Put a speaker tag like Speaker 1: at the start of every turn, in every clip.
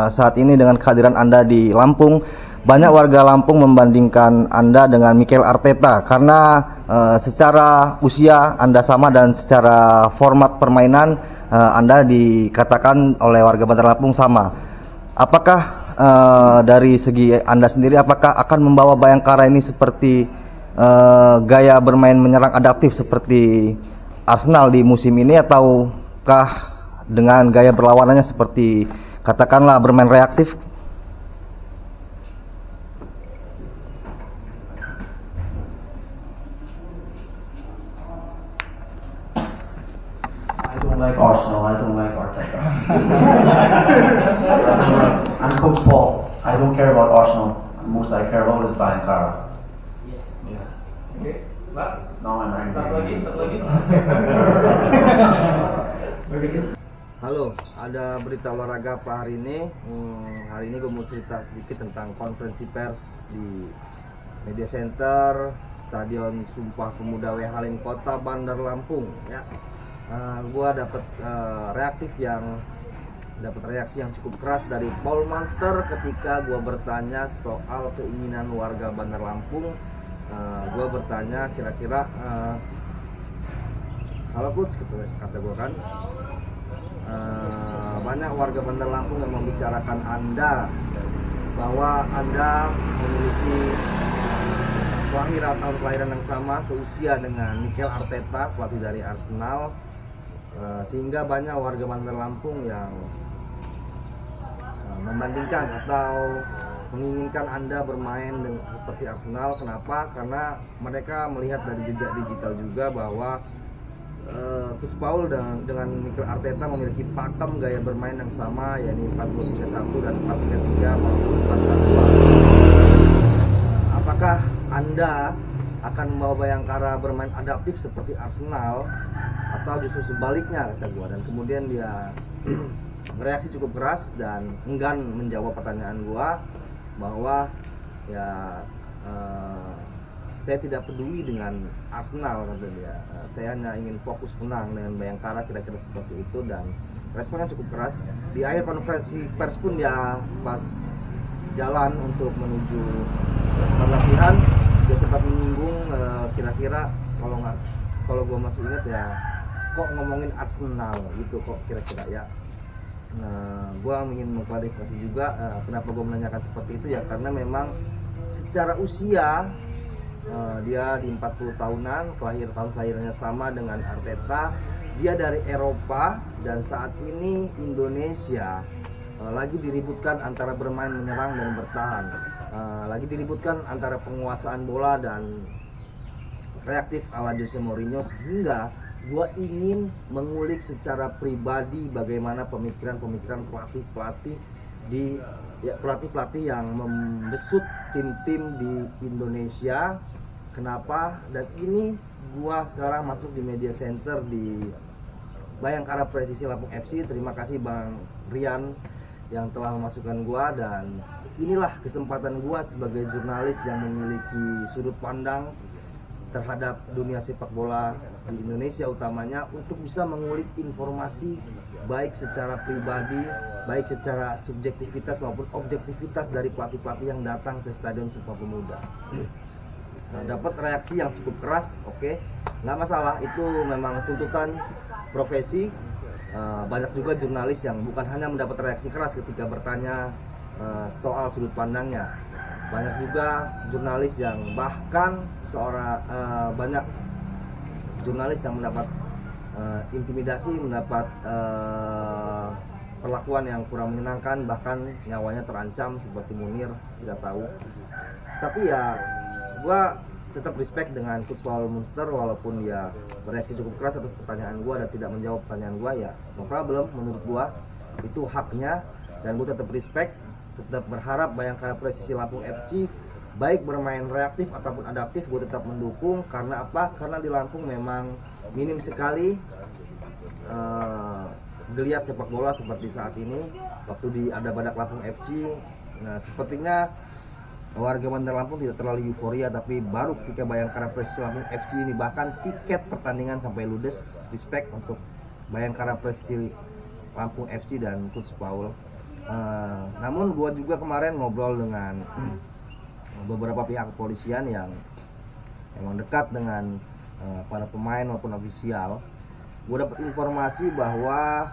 Speaker 1: Saat ini dengan kehadiran Anda di Lampung, banyak warga Lampung membandingkan Anda dengan Mikel Arteta karena secara usia Anda sama dan secara format permainan Anda dikatakan oleh warga Bandar Lampung sama. Apakah dari segi Anda sendiri, apakah akan membawa Bayangkara ini seperti gaya bermain menyerang adaptif seperti Arsenal di musim ini, ataukah dengan gaya berlawanannya seperti katakanlah bermain reaktif?
Speaker 2: I don't like Arsenal. I don't like Arteta. I'm Coach Paul. I don't care about Arsenal. Most I care about is Bayangkara.
Speaker 3: Yes.
Speaker 2: Yeah.
Speaker 3: Okay. Last.
Speaker 2: No, I'm angry.
Speaker 3: Satu lagi. Begitu.
Speaker 1: Halo, ada berita olahraga apa hari ini? Hari ini gue mau cerita sedikit tentang konferensi pers di Media Center Stadion Sumpah Pemuda W Halim Kota Bandar Lampung. Ya, gue dapat reaksi yang cukup keras dari Paul Monster ketika gue bertanya soal keinginan warga Bandar Lampung. Gue bertanya kira-kira, halo coach, kata gue kan. Banyak warga Bandar Lampung yang membicarakan Anda bahwa Anda memiliki tahun kelahiran yang sama, seusia dengan Mikel Arteta, pelatih dari Arsenal, sehingga banyak warga Bandar Lampung yang membandingkan atau menginginkan Anda bermain seperti Arsenal. Kenapa? Karena mereka melihat dari jejak digital juga bahwa Coach Paul dengan Mikel Arteta memiliki pakem gaya bermain yang sama, yakni 4-2-3-1 dan 4-3-3 maupun 4-4-2. Apakah Anda akan membawa Bayangkara bermain adaptif seperti Arsenal atau justru sebaliknya, kata gua. Dan kemudian dia bereaksi cukup keras dan enggan menjawab pertanyaan gua bahwa ya saya tidak peduli dengan Arsenal, kata dia. Saya hanya ingin fokus menang dengan Bayangkara, kira-kira seperti itu. Dan responnya cukup keras. Di akhir konferensi pers pun dia pas jalan untuk menuju latihan, dia sempat menyinggung kira-kira kalau gue masih ingat ya, kok ngomongin Arsenal gitu kok kira-kira ya. Nah, gue ingin mengklarifikasi juga kenapa gue menanyakan seperti itu ya, karena memang secara usia dia di 40 tahunan, tahun kelahirannya sama dengan Arteta. Dia dari Eropa dan saat ini Indonesia lagi diributkan antara bermain menyerang dan bertahan, lagi diributkan antara penguasaan bola dan reaktif ala Jose Mourinho, sehingga gua ingin mengulik secara pribadi bagaimana pemikiran pelatih-pelatih pelatih yang membesut tim-tim di Indonesia. Kenapa? Dan ini gua sekarang masuk di Media Center di Bayangkara Presisi Lampung FC. Terima kasih Bang Rian yang telah memasukkan gua, dan inilah kesempatan gua sebagai jurnalis yang memiliki sudut pandang terhadap dunia sepak bola di Indonesia utamanya, untuk bisa mengulik informasi baik secara pribadi, baik secara subjektivitas maupun objektivitas dari pelatih-pelatih yang datang ke Stadion Sumpah Pemuda. Nah, dapat reaksi yang cukup keras, oke, nggak masalah, itu memang tuntutan profesi. Banyak juga jurnalis yang bukan hanya mendapat reaksi keras ketika bertanya soal sudut pandangnya. Banyak juga jurnalis yang banyak jurnalis yang mendapat intimidasi, mendapat perlakuan yang kurang menyenangkan, bahkan nyawanya terancam seperti Munir, kita tahu. Tapi ya gua tetap respect dengan Coach Paul Monster, walaupun dia bereaksi cukup keras atas pertanyaan gua dan tidak menjawab pertanyaan gua, ya no problem. Menurut gua itu haknya, dan gua tetap respect, tetap berharap Bayangkara Presisi Lampung FC baik bermain reaktif ataupun adaptif, gue tetap mendukung. Karena apa? Karena di Lampung memang minim sekali geliat sepak bola seperti saat ini waktu ada Badak Lampung FC. Nah, sepertinya warga Bandar Lampung tidak terlalu euforia, tapi baru ketika Bayangkara Presisi Lampung FC ini bahkan tiket pertandingan sampai ludes. Respect untuk Bayangkara Presisi Lampung FC dan Coach Paul. Namun gue juga kemarin ngobrol dengan beberapa pihak kepolisian yang emang dekat dengan para pemain maupun ofisial. Gue dapat informasi bahwa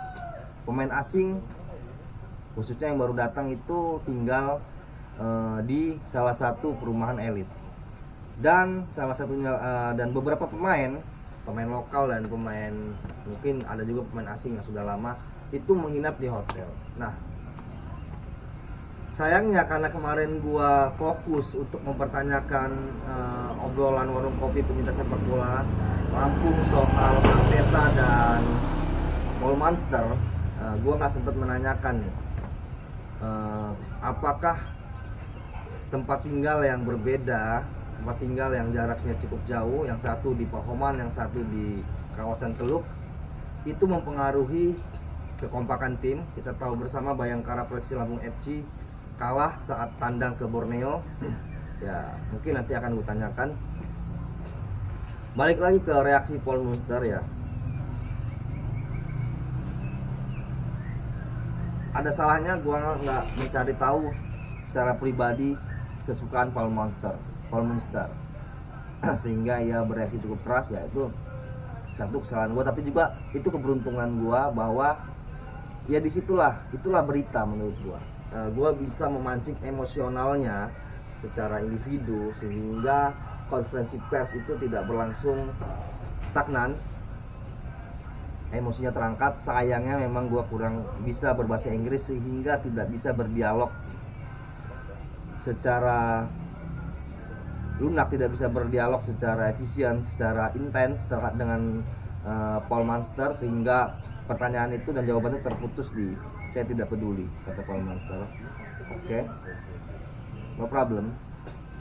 Speaker 1: pemain asing khususnya yang baru datang itu tinggal di salah satu perumahan elit, dan salah satunya dan beberapa pemain lokal dan pemain mungkin ada juga pemain asing yang sudah lama itu menginap di hotel. Nah, sayangnya karena kemarin gua fokus untuk mempertanyakan obrolan warung kopi penyintas sepak bola Lampung soal Arteta dan Paul Monster, gua nggak sempat menanyakan nih apakah tempat tinggal yang berbeda, tempat tinggal yang jaraknya cukup jauh, yang satu di Pahoman, yang satu di kawasan Teluk, itu mempengaruhi kekompakan tim. Kita tahu bersama Bayangkara Persija Lampung FC kalah saat tandang ke Borneo. Ya, mungkin nanti akan gue tanyakan. Balik lagi ke reaksi Paul Monster ya. Ada salahnya gue nggak mencari tahu secara pribadi kesukaan Paul Monster sehingga ia bereaksi cukup keras. Ya itu satu kesalahan gue, tapi juga itu keberuntungan gue bahwa ya itulah berita menurut gue. Gue bisa memancing emosionalnya secara individu sehingga konferensi pers itu tidak berlangsung stagnan, emosinya terangkat. Sayangnya memang gue kurang bisa berbahasa Inggris sehingga tidak bisa berdialog secara lunak, tidak bisa berdialog secara efisien, secara intens terkait dengan Paul Monster, sehingga pertanyaan itu dan jawabannya terputus di "saya tidak peduli", kata Paul Monster. Oke, no problem.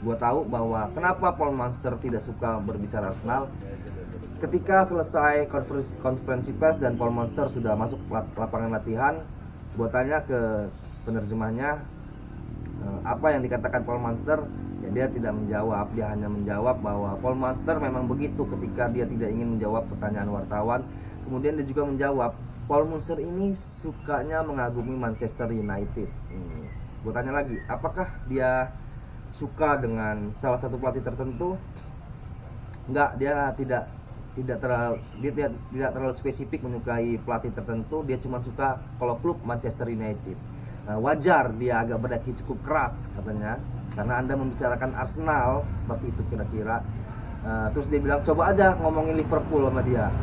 Speaker 1: Gue tahu bahwa kenapa Paul Monster tidak suka berbicara Arsenal. Ketika selesai konferensi pers dan Paul Monster sudah masuk lapangan latihan, gue tanya ke penerjemahnya apa yang dikatakan Paul Monster. Ya, dia tidak menjawab. Dia hanya menjawab bahwa Paul Monster memang begitu ketika dia tidak ingin menjawab pertanyaan wartawan. Kemudian dia juga menjawab, Paul Monster ini sukanya mengagumi Manchester United. Gue tanya lagi, apakah dia suka dengan salah satu pelatih tertentu? Enggak, dia tidak terlalu spesifik menyukai pelatih tertentu. Dia cuma suka kalau klub Manchester United. Wajar dia agak berdaki cukup keras katanya, karena Anda membicarakan Arsenal seperti itu kira-kira. Terus dia bilang coba aja ngomongin Liverpool sama dia.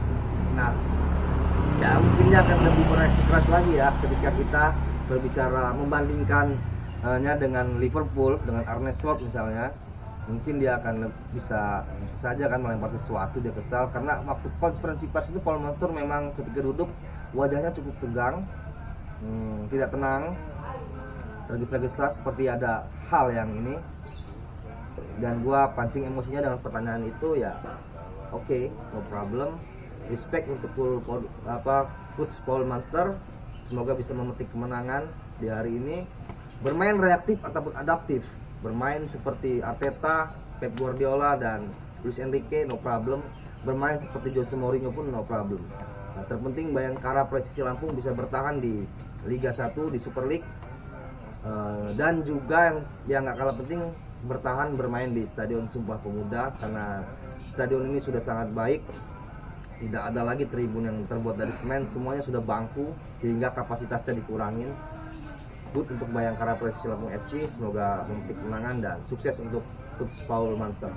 Speaker 1: Nah, ya mungkin dia akan lebih bereaksi keras lagi ya ketika kita berbicara membandingkannya dengan Liverpool, dengan Arne Slot misalnya. Mungkin dia akan bisa saja kan melempar sesuatu, dia kesal karena waktu konferensi pers itu Paul Monster memang ketika duduk wajahnya cukup tegang, tidak tenang, tergesa-gesa seperti ada hal yang ini. Dan gua pancing emosinya dengan pertanyaan itu. Ya oke, no problem, respect untuk coach Paul Monster. Semoga bisa memetik kemenangan di hari ini. Bermain reaktif ataupun adaptif, bermain seperti Arteta, Pep Guardiola dan Luis Enrique, no problem. Bermain seperti Jose Mourinho pun no problem. Nah, terpenting Bayangkara Persija Lampung bisa bertahan di Liga 1, di Super League, dan juga yang nggak kalah penting bertahan bermain di Stadion Sumpah Pemuda, karena stadion ini sudah sangat baik. Tidak ada lagi tribun yang terbuat dari semen, semuanya sudah bangku sehingga kapasitasnya dikurangin. Good untuk Bayangkara Persija Lampung FC, semoga memetik kemenangan dan sukses untuk Coach Paul Monster.